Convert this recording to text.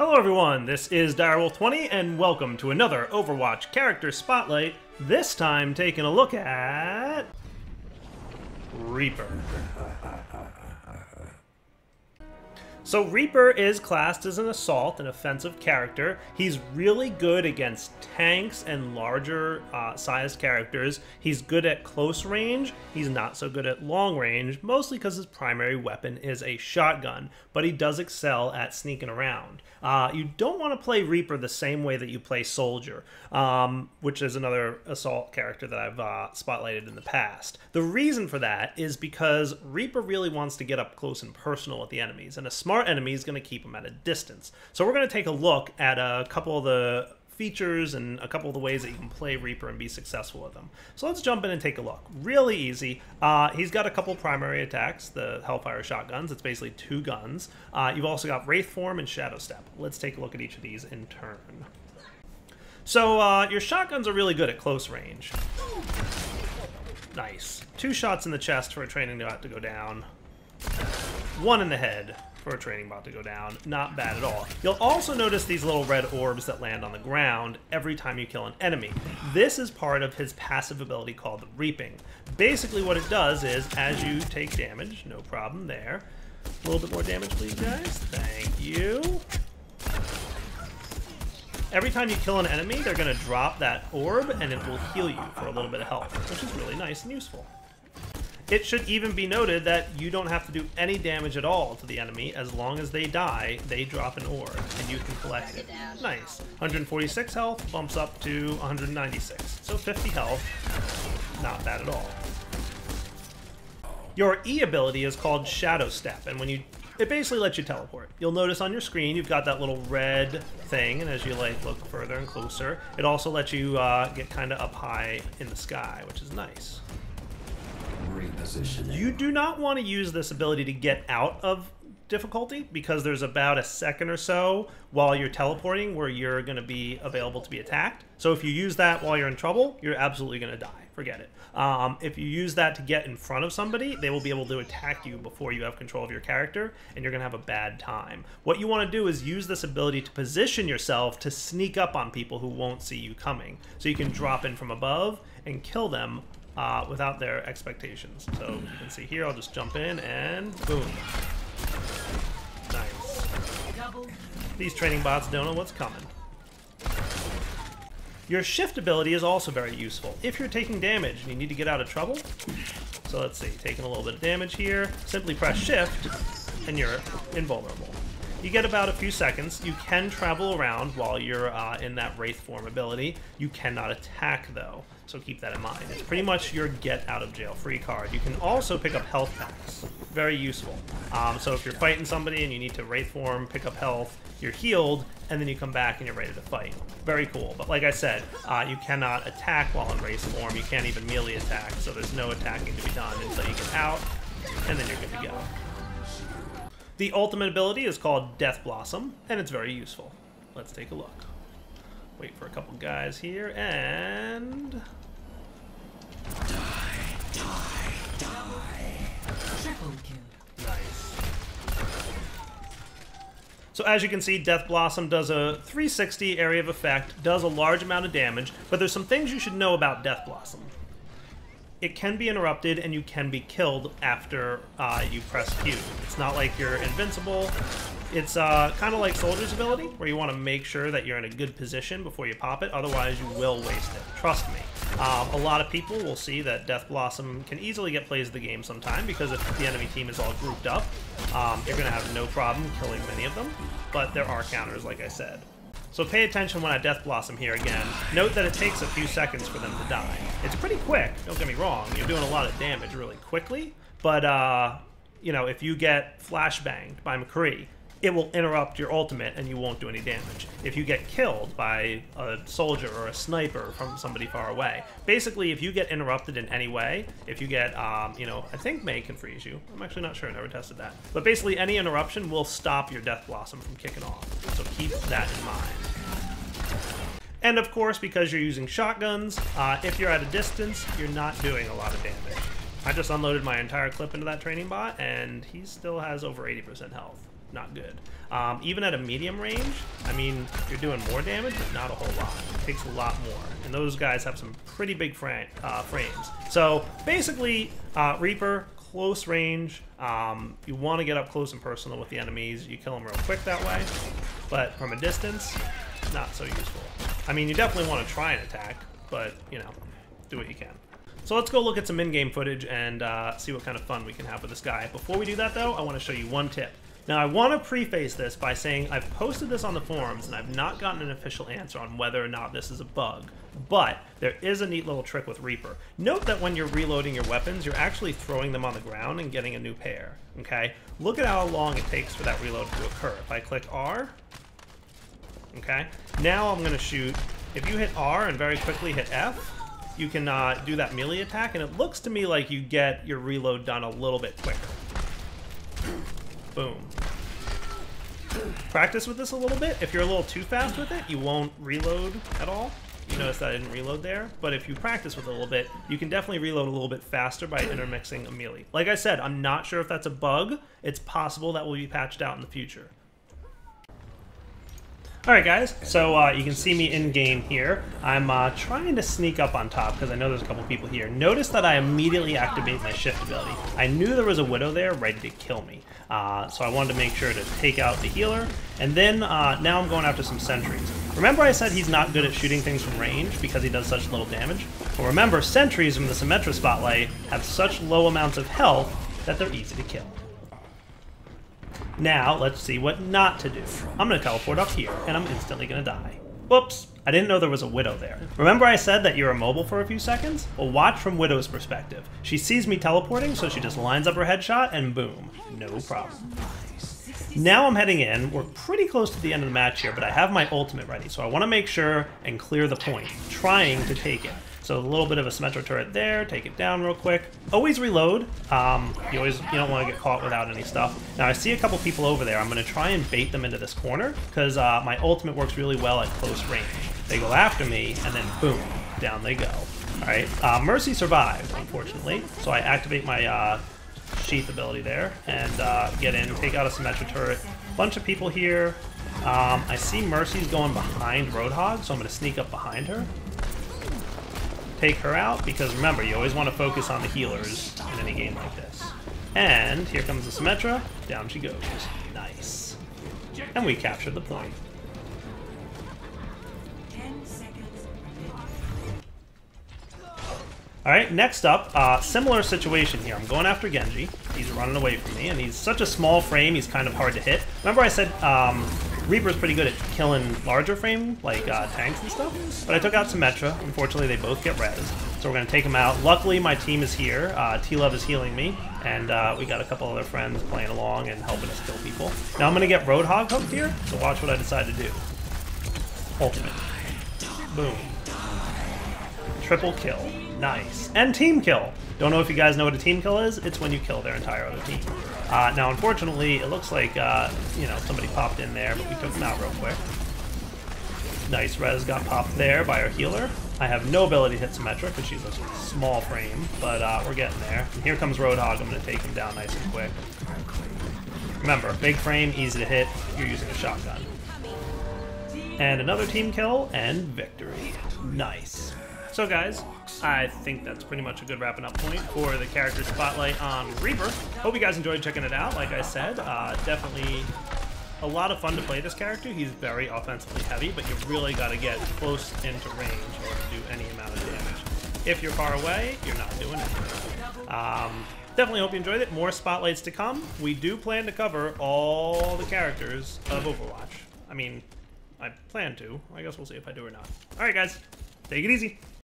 Hello everyone, this is Direwolf20 and welcome to another Overwatch Character Spotlight, this time taking a look at... Reaper. So Reaper is classed as an assault, an offensive character. He's really good against tanks and larger sized characters. He's good at close range. He's not so good at long range, mostly because his primary weapon is a shotgun, but he does excel at sneaking around. You don't want to play Reaper the same way that you play Soldier, which is another assault character that I've spotlighted in the past. The reason for that is because Reaper really wants to get up close and personal with the enemies, and a smart enemy is going to keep them at a distance. So we're going to take a look at a couple of the features and a couple of the ways that you can play Reaper and be successful with them. So let's jump in and take a look. Really easy. He's got a couple primary attacks, the Hellfire shotguns. It's basically two guns. You've also got Wraith Form and Shadow Step. Let's take a look at each of these in turn. So your shotguns are really good at close range. Nice. 2 shots in the chest for a training bot to go down. 1 in the head for a training bot to go down. Not bad at all. You'll also notice these little red orbs that land on the ground every time you kill an enemy. This is part of his passive ability called the Reaping. Basically what it does is, as you take damage, no problem there. A little bit more damage please guys. Thank you. Every time you kill an enemy, they're going to drop that orb and it will heal you for a little bit of health, which is really nice and useful. It should even be noted that you don't have to do any damage at all to the enemy. As long as they die, they drop an orb, and you can collect it. Nice. 146 health, bumps up to 196. So 50 health, not bad at all. Your E ability is called Shadow Step, and it basically lets you teleport. You'll notice on your screen you've got that little red thing, and as you look further and closer, it also lets you get kind of up high in the sky, which is nice. You do not want to use this ability to get out of difficulty because there's about a second or so while you're teleporting where you're going to be available to be attacked. So if you use that while you're in trouble, you're absolutely going to die. Forget it. If you use that to get in front of somebody, they will be able to attack you before you have control of your character, and you're going to have a bad time. What you want to do is use this ability to position yourself to sneak up on people who won't see you coming. So you can drop in from above and kill them without their expectations. So you can see here, I'll just jump in and boom. Nice. These training bots don't know what's coming. Your shift ability is also very useful if you're taking damage and you need to get out of trouble. So let's see, taking a little bit of damage here, simply press shift and you're invulnerable. You get about a few seconds. You can travel around while you're in that Wraith Form ability. You cannot attack though, so keep that in mind. It's pretty much your get out of jail free card. You can also pick up health packs. Very useful. So if you're fighting somebody and you need to Wraith Form, pick up health, you're healed, and then you come back and you're ready to fight. Very cool. But like I said, you cannot attack while in Wraith Form. You can't even melee attack, so there's no attacking to be done until you get out, and then you're good to go. The ultimate ability is called Death Blossom, and it's very useful. Let's take a look. Wait for a couple guys here, and... Die. Triple kill. Nice. So as you can see, Death Blossom does a 360 area of effect, does a large amount of damage, but there's some things you should know about Death Blossom. It can be interrupted and you can be killed after you press Q. It's not like you're invincible. It's kind of like Soldier's ability, where you want to make sure that you're in a good position before you pop it, otherwise you will waste it. Trust me. A lot of people will see that Death Blossom can easily get plays of the game sometime, because if the enemy team is all grouped up, you're going to have no problem killing many of them, but there are counters, like I said. So pay attention when I Death Blossom here again. Note that it takes a few seconds for them to die. It's pretty quick, don't get me wrong. You're doing a lot of damage really quickly, but you know, if you get flashbanged by McCree, it will interrupt your ultimate and you won't do any damage. If you get killed by a soldier or a sniper from somebody far away, basically if you get interrupted in any way, if you get, you know, I think Mei can freeze you. I'm actually not sure, I never tested that. But basically any interruption will stop your Death Blossom from kicking off. So keep that in mind. And of course, because you're using shotguns, if you're at a distance, you're not doing a lot of damage. I just unloaded my entire clip into that training bot, and he still has over 80% health. not good. Even at a medium range, I mean, you're doing more damage, but not a whole lot. It takes a lot more. And those guys have some pretty big frames. So basically, Reaper, close range. You want to get up close and personal with the enemies. You kill them real quick that way. But from a distance, not so useful. I mean, you definitely want to try and attack, but, you know, do what you can. So let's go look at some in-game footage and see what kind of fun we can have with this guy. Before we do that, though, I want to show you one tip. Now, I want to preface this by saying I've posted this on the forums, and I've not gotten an official answer on whether or not this is a bug. But there is a neat little trick with Reaper. Note that when you're reloading your weapons, you're actually throwing them on the ground and getting a new pair, okay? Look at how long it takes for that reload to occur. If I click R, okay? Now I'm going to shoot. If you hit R and very quickly hit F, you can do that melee attack, and it looks to me like you get your reload done a little bit quicker. Boom. Practice with this a little bit. If you're a little too fast with it, you won't reload at all. You notice that I didn't reload there, but if you practice with it a little bit, you can definitely reload a little bit faster by intermixing a melee. Like I said, I'm not sure if that's a bug. It's possible that will be patched out in the future. Alright guys, so you can see me in-game here. I'm trying to sneak up on top because I know there's a couple people here. Notice that I immediately activate my shift ability. I knew there was a Widow there ready to kill me. So I wanted to make sure to take out the healer. And then now I'm going after some sentries. Remember I said he's not good at shooting things from range because he does such little damage? Well, remember, sentries from the Symmetra Spotlight have such low amounts of health that they're easy to kill. Now, let's see what not to do. I'm going to teleport up here, and I'm instantly going to die. Whoops! I didn't know there was a Widow there. Remember I said that you're immobile for a few seconds? Well, watch from Widow's perspective. She sees me teleporting, so she just lines up her headshot, and boom. No problem. Now I'm heading in. We're pretty close to the end of the match here, but I have my ultimate ready, so I want to make sure and clear the point, trying to take it. So a little bit of a Symmetra turret there, take it down real quick. Always reload. You don't want to get caught without any stuff. Now I see a couple people over there. I'm going to try and bait them into this corner because my ultimate works really well at close range. They go after me and then boom, down they go. All right, Mercy survived, unfortunately. So I activate my sheath ability there and get in, take out a Symmetra turret. Bunch of people here. I see Mercy's going behind Roadhog, so I'm going to sneak up behind her. Take her out, because remember, you always want to focus on the healers in any game like this. And here comes the Symmetra. Down she goes. Nice. And we captured the point. Alright, next up, similar situation here. I'm going after Genji. He's running away from me, and he's such a small frame, he's kind of hard to hit. Remember I said Reaper's pretty good at killing larger frame, like tanks and stuff? But I took out Symmetra. Unfortunately, they both get res, so we're going to take them out. Luckily, my team is here. T-Love is healing me, and we got a couple other friends playing along and helping us kill people. Now I'm going to get Roadhog hooked here, so watch what I decide to do. Ultimate. Boom. Triple kill. Nice. And team kill. Don't know if you guys know what a team kill is. It's when you kill their entire other team. Now, unfortunately, it looks like, somebody popped in there, but we took them out real quick. Nice res got popped there by our healer. I have no ability to hit Symmetra because she's a small frame, but we're getting there. And here comes Roadhog. I'm going to take him down nice and quick. Remember, big frame, easy to hit. You're using a shotgun. And another team kill, and victory. Nice. So guys, I think that's pretty much a good wrapping up point for the character spotlight on Reaper. Hope you guys enjoyed checking it out. Like I said, definitely a lot of fun to play this character. He's very offensively heavy, but you really got to get close into range in order to do any amount of damage. If you're far away, you're not doing anything. Definitely hope you enjoyed it. More spotlights to come. We do plan to cover all the characters of Overwatch. I mean, I plan to. I guess we'll see if I do or not. Alright guys, take it easy.